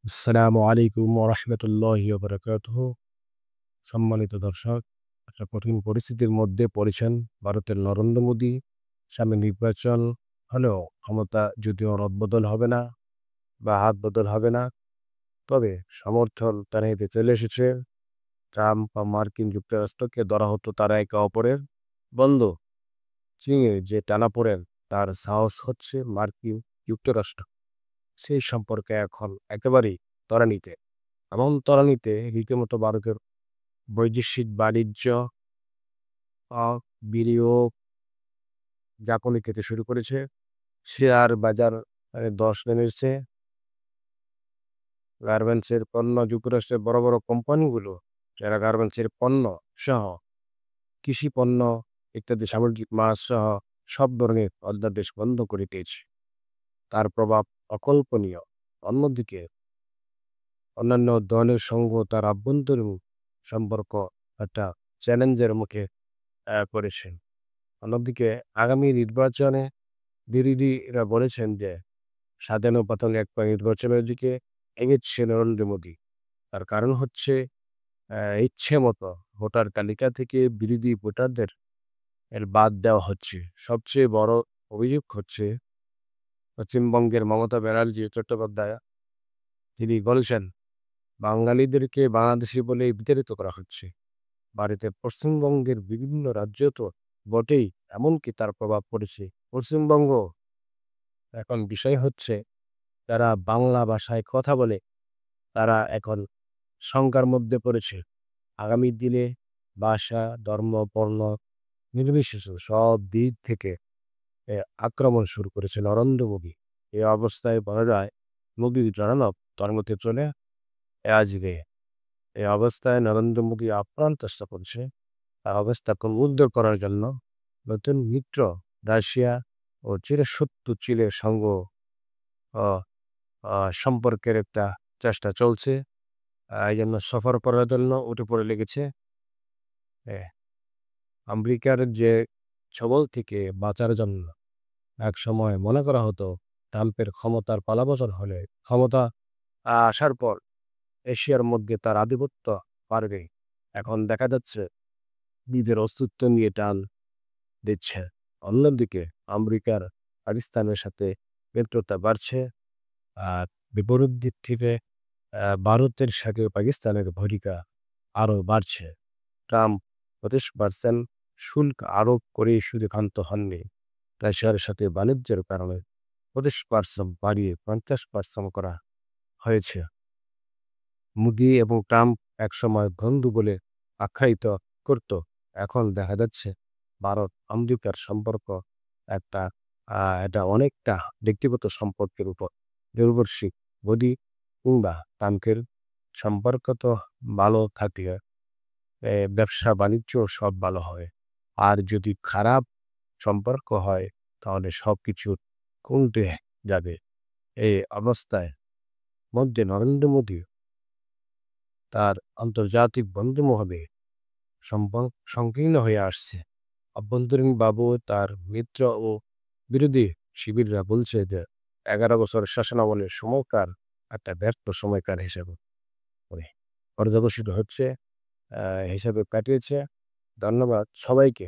আসসালামু আলাইকুম ওরহমতুল্লাহি ওবরাকাতুহু। সম্মানিত দর্শক, একটা কঠিন পরিস্থিতির মধ্যে পড়েছেন ভারতের নরেন্দ্র মোদী। সামনে নির্বাচন হলেও ক্ষমতা যদিও রদবদল হবে না বা হাত বদল হবে না, তবে সমর্থন তারা এতে চলে এসেছে। ট্রাম্প বা মার্কিন যুক্তরাষ্ট্রকে ধরা হতো তারা একে অপরের বন্ধু। চীনের যে টানাপোড়েন, তার সাহস হচ্ছে মার্কিন যুক্তরাষ্ট্র। সেই সম্পর্কে এখন একেবারেই ত্বরান্বিতে এমন ত্বরান্বিতে রীতিমতো ভারতের বৈদেশিক বাণিজ্য, বিনিয়োগ ঝাঁকুনি খেতে শুরু করেছে। শেয়ার বাজার ধস নেমেছে। গার্মেন্টসের পণ্য, যুক্তরাষ্ট্রের বড় বড় কোম্পানিগুলো যারা গার্মেন্টসের পণ্য সহ কৃষি পণ্য ইত্যাদি সামুদ্রিক মাছ সহ সব ধরনের অধ্যাদেশ বন্ধ করে দিয়েছে। তার প্রভাব অকল্পনীয়। অন্যদিকে অন্যান্য দলের সঙ্গে তার আভ্যন্তরীণ সম্পর্ক একটা চ্যালেঞ্জের মুখে পড়েছে। অন্যদিকে আগামী নির্বাচনে বিরোধীরা বলেছেন যে স্বাধীন ও পাতাল এক নির্বাচনের দিকে এগিয়েছে নরেন্দ্র মোদী। তার কারণ হচ্ছে ইচ্ছে মতো ভোটার তালিকা থেকে বিরোধী ভোটারদের বাদ দেওয়া হচ্ছে। সবচেয়ে বড় অভিযোগ হচ্ছে পশ্চিমবঙ্গের মমতা ব্যানার্জি চট্টোপাধ্যায়। তিনি বলেছেন বাঙালিদেরকে বাংলাদেশি বলে বিতাড়িত করা হচ্ছে। ভারতের পশ্চিমবঙ্গের বিভিন্ন রাজ্য তো বটেই, এমনকি তার প্রভাব পড়েছে পশ্চিমবঙ্গ। এখন বিষয় হচ্ছে যারা বাংলা ভাষায় কথা বলে তারা এখন শঙ্কার মধ্যে পড়েছে। আগামী দিনে ভাষা, ধর্ম, বর্ণ নির্বিশেষে সব দিক থেকে এ আক্রমণ শুরু করেছে নরেন্দ্র মোদী। এই অবস্থায় বলা যায় মোদীর জননক ধর্মতে চলে আজকে। এই অবস্থায় নরেন্দ্র মোদী আপ্রাণ চেষ্টা করছে আর অবস্থাকে উদ্ধার করার জন্য নতুন মিত্র রাশিয়া ও চিরশত্রু চীনের সঙ্গে আহ, সম্পর্কের একটা চেষ্টা চলছে। এই জন্য সফর করার জন্য উঠে পড়ে লেগেছে। এ, আমেরিকার যে ছবল থেকে বাঁচার জন্য এক সময় মনে করা হতো ট্রাম্পের ক্ষমতার পালাবদল হলে ক্ষমতা আসার পর এশিয়ার মধ্যে তার আধিপত্য বাড়বে। এখন দেখা যাচ্ছে নিজের অস্তিত্ব নিয়ে টান দিচ্ছে। অন্যদিকে আমেরিকার পাকিস্তানের সাথে মিত্রতা বাড়ছে। আর বিপরীত দিক থেকে ভারতের সাথে পাকিস্তানের ভূমিকা আরও বাড়ছে। ট্রাম্প 25% শুল্ক আরোপ করে শুধু ক্ষান্ত হননি, রাশিয়ার সাথে বাণিজ্যের কারণে 25% বাড়িয়ে 50% করা হয়েছে। মোদি এবং ট্রাম্প একসময় বন্ধু বলে আখ্যায়িত করত। এখন দেখা যাচ্ছে ভারত আমেরিকার সম্পর্ক একটা এটা অনেকটা ব্যক্তিগত সম্পর্কের উপর নির্ভরশীল। মোদি কিংবা ট্রাম্পের সম্পর্ক তো ভালো থাকলে ব্যবসা বাণিজ্য সব ভালো হয়। আর যদি খারাপ সম্পর্ক হয় তাহলে সব কিছু কমতে যাবে। এই অবস্থায় মধ্যে নরেন্দ্র মোদী তার আন্তর্জাতিক বন্ধুমহলে সংকীর্ণ হয়ে আসছে। অভ্যন্তরীণ বাবু তার মিত্র ও বিরোধী শিবিররা বলছে যে 11 বছর শাসনামলের সময়কার একটা ব্যর্থ সময়কার হিসেবে পর্যবেসিত হচ্ছে, হিসাবে কাটিয়েছে। ধন্যবাদ সবাইকে।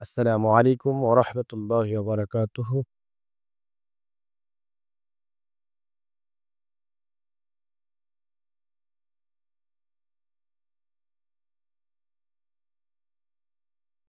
আসসালামু আলাইকুম ওরহমতুল্লাহি ওয়া বারাকাতুহু।